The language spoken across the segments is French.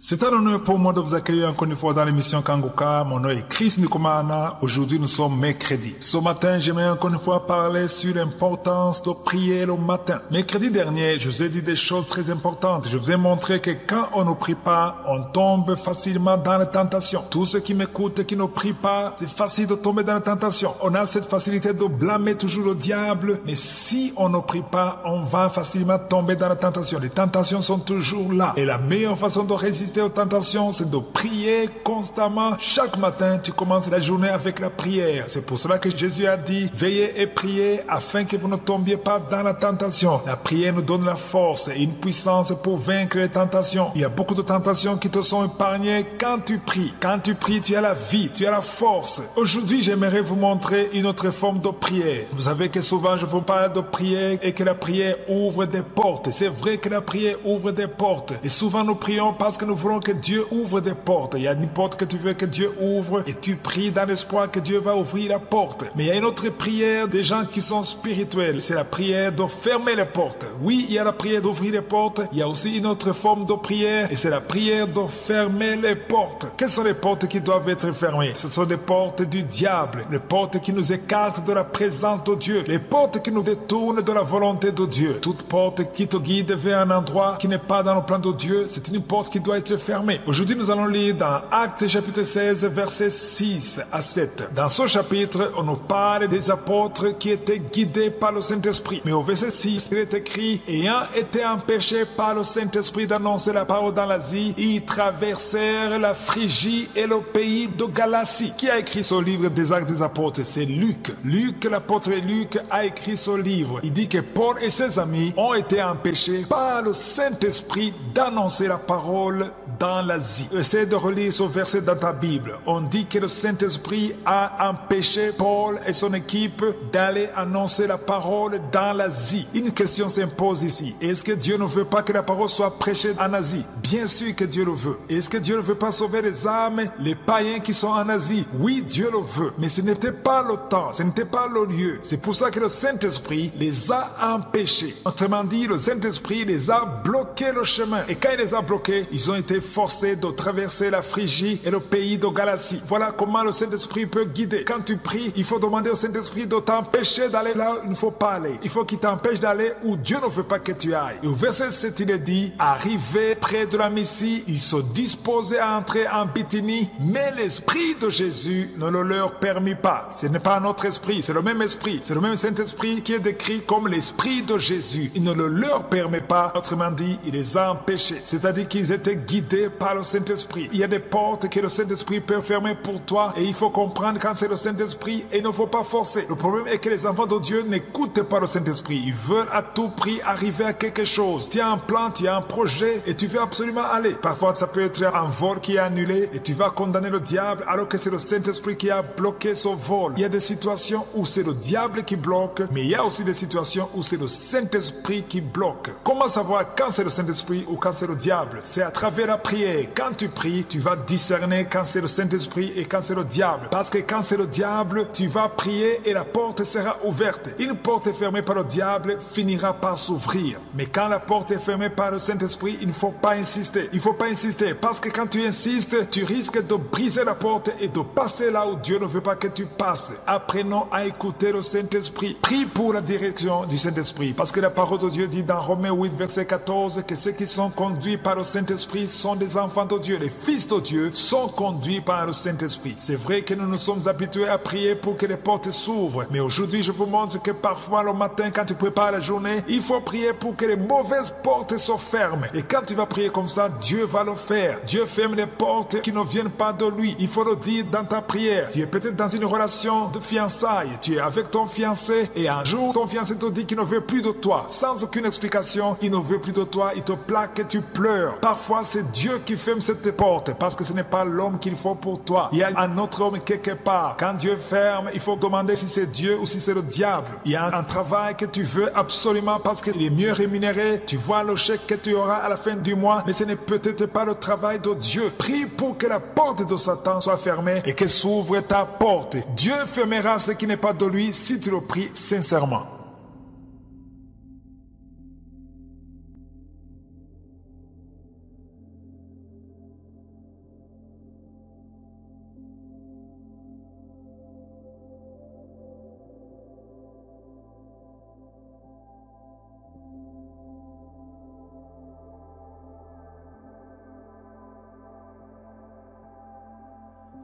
C'est un honneur pour moi de vous accueillir encore une fois dans l'émission Kanguka. Mon nom est Chris Nikomana. Aujourd'hui, nous sommes mercredi. Ce matin, j'aimerais encore une fois parler sur l'importance de prier le matin. Mercredi dernier, je vous ai dit des choses très importantes. Je vous ai montré que quand on ne prie pas, on tombe facilement dans la tentation. Tous ceux qui m'écoutent et qui ne prient pas, c'est facile de tomber dans la tentation. On a cette facilité de blâmer toujours le diable, mais si on ne prie pas, on va facilement tomber dans la tentation. Les tentations sont toujours là. Et la meilleure façon de résister aux tentations, c'est de prier constamment. Chaque matin, tu commences la journée avec la prière. C'est pour cela que Jésus a dit, veillez et priez afin que vous ne tombiez pas dans la tentation. La prière nous donne la force et une puissance pour vaincre les tentations. Il y a beaucoup de tentations qui te sont épargnées quand tu pries. Quand tu pries, tu as la vie, tu as la force. Aujourd'hui, j'aimerais vous montrer une autre forme de prière. Vous savez que souvent, je vous parle de prière et que la prière ouvre des portes. C'est vrai que la prière ouvre des portes. Et souvent, nous prions parce que nous voulons que Dieu ouvre des portes. Il y a une porte que tu veux que Dieu ouvre et tu pries dans l'espoir que Dieu va ouvrir la porte. Mais il y a une autre prière des gens qui sont spirituels. C'est la prière de fermer les portes. Oui, il y a la prière d'ouvrir les portes. Il y a aussi une autre forme de prière et c'est la prière de fermer les portes. Quelles sont les portes qui doivent être fermées? Ce sont des portes du diable. Les portes qui nous écartent de la présence de Dieu. Les portes qui nous détournent de la volonté de Dieu. Toute porte qui te guide vers un endroit qui n'est pas dans le plan de Dieu, c'est une porte qui doit être fermée. Aujourd'hui, nous allons lire dans Actes chapitre 16, versets 6 à 7. Dans ce chapitre, on nous parle des apôtres qui étaient guidés par le Saint-Esprit. Mais au verset 6, il est écrit, ayant été empêchés par le Saint-Esprit d'annoncer la parole dans l'Asie, ils traversèrent la Phrygie et le pays de Galatie. Qui a écrit ce livre des Actes des apôtres? C'est Luc. Luc, l'apôtre Luc, a écrit ce livre. Il dit que Paul et ses amis ont été empêchés par le Saint-Esprit d'annoncer la parole dans l'Asie. Essaie de relire ce verset dans ta Bible. On dit que le Saint-Esprit a empêché Paul et son équipe d'aller annoncer la parole dans l'Asie. Une question s'impose ici. Est-ce que Dieu ne veut pas que la parole soit prêchée en Asie? Bien sûr que Dieu le veut. Est-ce que Dieu ne veut pas sauver les âmes, les païens qui sont en Asie? Oui, Dieu le veut. Mais ce n'était pas le temps, ce n'était pas le lieu. C'est pour ça que le Saint-Esprit les a empêchés. Autrement dit, le Saint-Esprit les a bloqués le chemin. Et quand il les a bloqués, ils ont été forcés de traverser la Phrygie et le pays de Galatie. Voilà comment le Saint-Esprit peut guider. Quand tu pries, il faut demander au Saint-Esprit de t'empêcher d'aller là où il ne faut pas aller. Il faut qu'il t'empêche d'aller où Dieu ne veut pas que tu ailles. Et au verset 7, il est dit, arrivés près de la Mysie, ils se disposaient à entrer en Bithynie, mais l'Esprit de Jésus ne le leur permit pas. Ce n'est pas notre esprit, c'est le même esprit. C'est le même Saint-Esprit qui est décrit comme l'Esprit de Jésus. Il ne le leur permet pas. Autrement dit, il les a empêchés. C'est-à-dire qu'ils étaient guidés par le Saint-Esprit. Il y a des portes que le Saint-Esprit peut fermer pour toi et il faut comprendre quand c'est le Saint-Esprit et il ne faut pas forcer. Le problème est que les enfants de Dieu n'écoutent pas le Saint-Esprit. Ils veulent à tout prix arriver à quelque chose. Tu as un plan, tu as un projet et tu veux absolument aller. Parfois, ça peut être un vol qui est annulé et tu vas condamner le diable alors que c'est le Saint-Esprit qui a bloqué ce vol. Il y a des situations où c'est le diable qui bloque, mais il y a aussi des situations où c'est le Saint-Esprit qui bloque. Comment savoir quand c'est le Saint-Esprit ou quand c'est le diable? C'est à travers la prière. Quand tu pries, tu vas discerner quand c'est le Saint-Esprit et quand c'est le diable. Parce que quand c'est le diable, tu vas prier et la porte sera ouverte. Une porte fermée par le diable finira par s'ouvrir. Mais quand la porte est fermée par le Saint-Esprit, il ne faut pas insister. Il ne faut pas insister parce que quand tu insistes, tu risques de briser la porte et de passer là où Dieu ne veut pas que tu passes. Apprenons à écouter le Saint-Esprit. Prie pour la direction du Saint-Esprit. Parce que la parole de Dieu dit dans Romains 8, verset 14, que ceux qui sont conduits par le Saint-Esprit sont des enfants de Dieu. Les fils de Dieu sont conduits par le Saint-Esprit. C'est vrai que nous nous sommes habitués à prier pour que les portes s'ouvrent. Mais aujourd'hui, je vous montre que parfois, le matin, quand tu prépares la journée, il faut prier pour que les mauvaises portes se ferment. Et quand tu vas prier comme ça, Dieu va le faire. Dieu ferme les portes qui ne viennent pas de lui. Il faut le dire dans ta prière. Tu es peut-être dans une relation de fiançailles. Tu es avec ton fiancé et un jour, ton fiancé te dit qu'il ne veut plus de toi. Sans aucune explication, il ne veut plus de toi. Il te plaque et tu pleures. Parfois, c'est Dieu qui ferme cette porte parce que ce n'est pas l'homme qu'il faut pour toi. Il y a un autre homme quelque part. Quand Dieu ferme, il faut demander si c'est Dieu ou si c'est le diable. Il y a un travail que tu veux absolument parce qu'il est mieux rémunéré. Tu vois le chèque que tu auras à la fin du mois, mais ce n'est peut-être pas le travail de Dieu. Prie pour que la porte de Satan soit fermée et que s'ouvre ta porte. Dieu fermera ce qui n'est pas de lui si tu le pries sincèrement.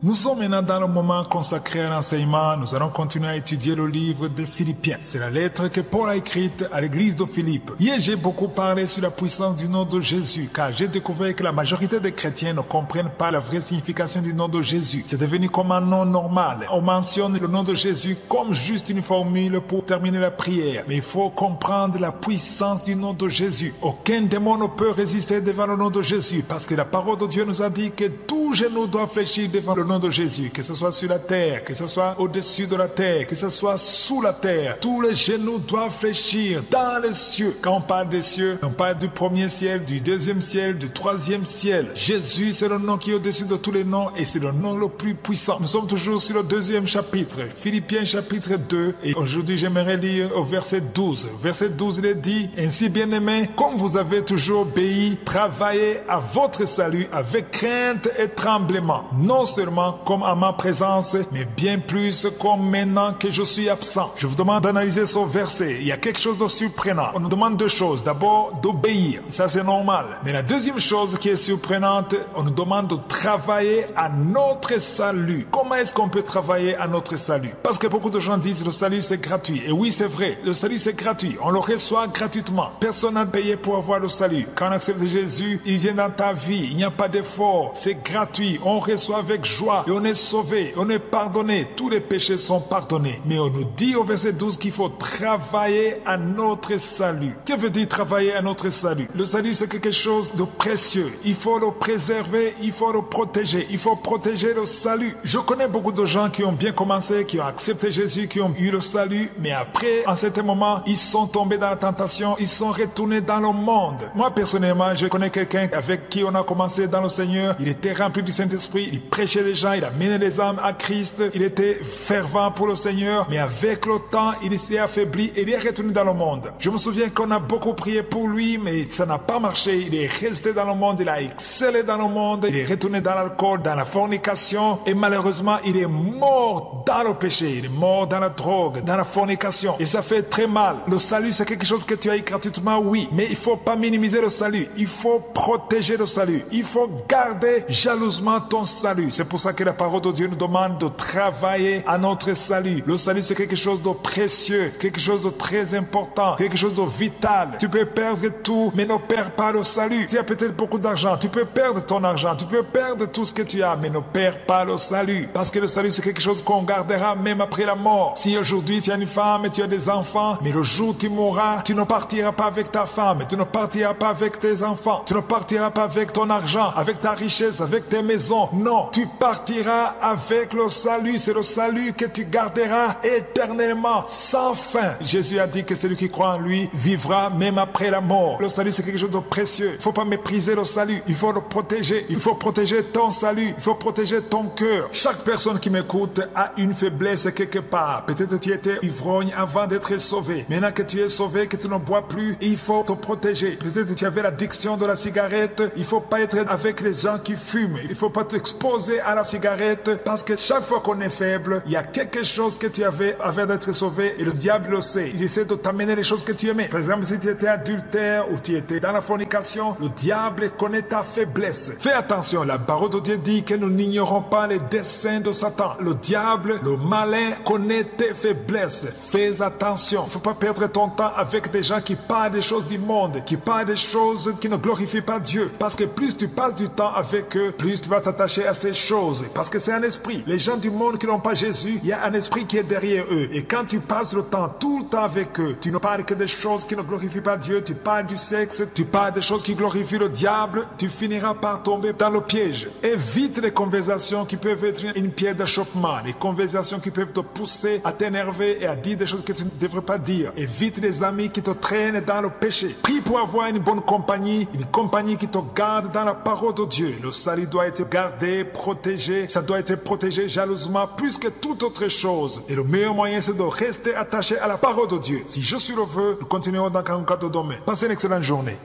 Nous sommes maintenant dans le moment consacré à l'enseignement. Nous allons continuer à étudier le livre de Philippiens. C'est la lettre que Paul a écrite à l'église de Philippe. Hier, j'ai beaucoup parlé sur la puissance du nom de Jésus, car j'ai découvert que la majorité des chrétiens ne comprennent pas la vraie signification du nom de Jésus. C'est devenu comme un nom normal. On mentionne le nom de Jésus comme juste une formule pour terminer la prière. Mais il faut comprendre la puissance du nom de Jésus. Aucun démon ne peut résister devant le nom de Jésus, parce que la parole de Dieu nous a dit que tout genou doit fléchir devant le nom de Jésus, que ce soit sur la terre, que ce soit au-dessus de la terre, que ce soit sous la terre. Tous les genoux doivent fléchir dans les cieux. Quand on parle des cieux, on parle du premier ciel, du deuxième ciel, du troisième ciel. Jésus, c'est le nom qui est au-dessus de tous les noms et c'est le nom le plus puissant. Nous sommes toujours sur le deuxième chapitre, Philippiens chapitre 2, et aujourd'hui j'aimerais lire au verset 12. Verset 12, il est dit: ainsi bien-aimés, comme vous avez toujours obéi, travaillez à votre salut avec crainte et tremblement, non seulement comme à ma présence, mais bien plus comme maintenant que je suis absent. Je vous demande d'analyser ce verset. Il y a quelque chose de surprenant. On nous demande deux choses. D'abord, d'obéir. Ça, c'est normal. Mais la deuxième chose qui est surprenante, on nous demande de travailler à notre salut. Comment est-ce qu'on peut travailler à notre salut? Parce que beaucoup de gens disent le salut, c'est gratuit. Et oui, c'est vrai. Le salut, c'est gratuit. On le reçoit gratuitement. Personne n'a payé pour avoir le salut. Quand on accepte Jésus, il vient dans ta vie. Il n'y a pas d'effort. C'est gratuit. On reçoit avec joie. Et on est sauvé, on est pardonné, tous les péchés sont pardonnés. Mais on nous dit au verset 12 qu'il faut travailler à notre salut. Que veut dire travailler à notre salut? Le salut, c'est quelque chose de précieux. Il faut le préserver, il faut le protéger. Il faut protéger le salut. Je connais beaucoup de gens qui ont bien commencé, qui ont accepté Jésus, qui ont eu le salut, mais après, en certain moment, ils sont tombés dans la tentation, ils sont retournés dans le monde. Moi, personnellement, je connais quelqu'un avec qui on a commencé dans le Seigneur. Il était rempli du Saint-Esprit, il prêchait les gens, il a mené les âmes à Christ, il était fervent pour le Seigneur, mais avec le temps, il s'est affaibli et il est retourné dans le monde. Je me souviens qu'on a beaucoup prié pour lui, mais ça n'a pas marché. Il est resté dans le monde, il a excellé dans le monde, il est retourné dans l'alcool, dans la fornication, et malheureusement, il est mort dans le péché, il est mort dans la drogue, dans la fornication, et ça fait très mal. Le salut, c'est quelque chose que tu as eu gratuitement, oui, mais il faut pas minimiser le salut, il faut protéger le salut, il faut garder jalousement ton salut. C'est pour ça que la parole de Dieu nous demande de travailler à notre salut. Le salut, c'est quelque chose de précieux, quelque chose de très important, quelque chose de vital. Tu peux perdre tout, mais ne perds pas le salut. Tu as peut-être beaucoup d'argent, tu peux perdre ton argent, tu peux perdre tout ce que tu as, mais ne perds pas le salut. Parce que le salut, c'est quelque chose qu'on gardera même après la mort. Si aujourd'hui tu as une femme et tu as des enfants, mais le jour où tu mourras, tu ne partiras pas avec ta femme, tu ne partiras pas avec tes enfants, tu ne partiras pas avec ton argent, avec ta richesse, avec tes maisons. Non, tu partiras avec le salut. C'est le salut que tu garderas éternellement, sans fin. Jésus a dit que celui qui croit en lui vivra même après la mort. Le salut, c'est quelque chose de précieux. Il ne faut pas mépriser le salut. Il faut le protéger. Il faut protéger ton salut. Il faut protéger ton cœur. Chaque personne qui m'écoute a une faiblesse quelque part. Peut-être tu étais ivrogne avant d'être sauvé. Maintenant que tu es sauvé, que tu ne bois plus, il faut te protéger. Peut-être que tu avais l'addiction de la cigarette. Il ne faut pas être avec les gens qui fument. Il ne faut pas t'exposer à la cigarette, parce que chaque fois qu'on est faible, il y a quelque chose que tu avais avant d'être sauvé et le diable le sait. Il essaie de t'amener les choses que tu aimais. Par exemple, si tu étais adultère ou tu étais dans la fornication, le diable connaît ta faiblesse. Fais attention, la parole de Dieu dit que nous n'ignorons pas les desseins de Satan. Le diable, le malin, connaît tes faiblesses. Fais attention. Il ne faut pas perdre ton temps avec des gens qui parlent des choses du monde, qui parlent des choses qui ne glorifient pas Dieu. Parce que plus tu passes du temps avec eux, plus tu vas t'attacher à ces choses. Parce que c'est un esprit. Les gens du monde qui n'ont pas Jésus, il y a un esprit qui est derrière eux. Et quand tu passes le temps, tout le temps avec eux, tu ne parles que des choses qui ne glorifient pas Dieu, tu parles du sexe, tu parles des choses qui glorifient le diable, tu finiras par tomber dans le piège. Évite les conversations qui peuvent être une pierre d'achoppement, les conversations qui peuvent te pousser à t'énerver et à dire des choses que tu ne devrais pas dire. Évite les amis qui te traînent dans le péché. Prie pour avoir une bonne compagnie, une compagnie qui te garde dans la parole de Dieu. Le salut doit être gardé, protégé, ça doit être protégé jalousement plus que toute autre chose. Et le meilleur moyen, c'est de rester attaché à la parole de Dieu. Si je suis le feu, nous continuerons dans 44 domaines. Passez une excellente journée.